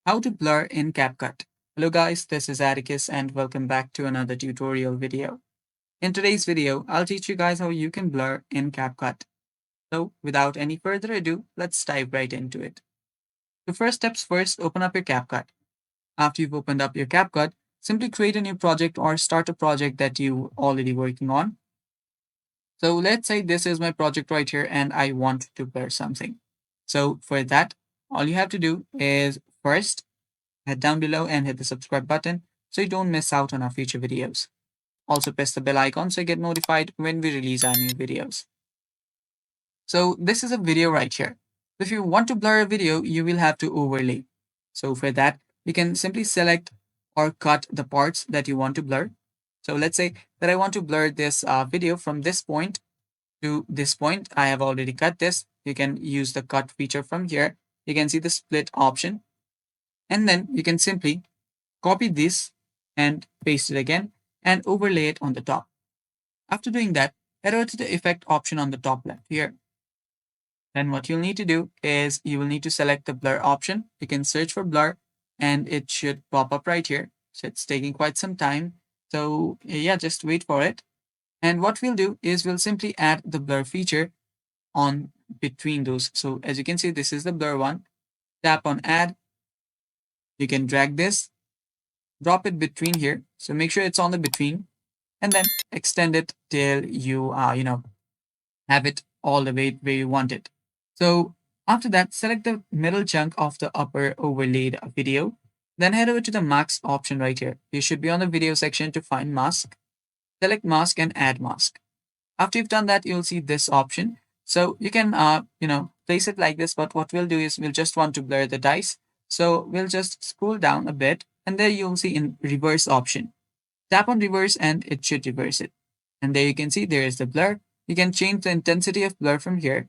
How to blur in CapCut. Hello guys, this is Atticus and welcome back to another tutorial video. In today's video, I'll teach you guys how you can blur in CapCut. So without any further ado, let's dive right into it. The first steps first, open up your CapCut. After you've opened up your CapCut, simply create a new project or start a project that you're already working on. So let's say this is my project right here and I want to blur something. So for that, all you have to do is first head down below and hit the subscribe button so you don't miss out on our future videos. Also press the bell icon so you get notified when we release our new videos. So this is a video right here. If you want to blur a video, you will have to overlay. So for that, you can simply select or cut the parts that you want to blur. So let's say that I want to blur this video from this point to this point. I have already cut this. You can use the cut feature from here. You can see the split option. And then you can simply copy this and paste it again and overlay it on the top. After doing that, head over to the effect option on the top left here. Then what you'll need to do is you will need to select the blur option. You can search for blur and it should pop up right here. So it's taking quite some time. So yeah, just wait for it. And what we'll do is we'll simply add the blur feature on between those. So as you can see, this is the blur one. Tap on add. You can drag this, drop it between here. So make sure it's on the between and then extend it till you, have it all the way where you want it. So after that, select the middle chunk of the upper overlaid video. Then head over to the mask option right here. You should be on the video section to find mask. Select mask and add mask. After you've done that, you'll see this option. So you can, place it like this. But what we'll do is we'll just want to blur the dice. So we'll just scroll down a bit and there you'll see in reverse option. Tap on reverse and it should reverse it. And there you can see there is the blur. You can change the intensity of blur from here.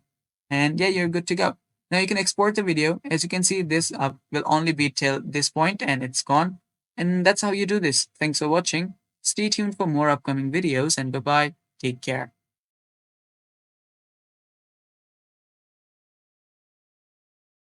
And yeah, you're good to go. Now you can export the video. As you can see, this will only be till this point and it's gone. And that's how you do this. Thanks for watching. Stay tuned for more upcoming videos and bye-bye. Take care.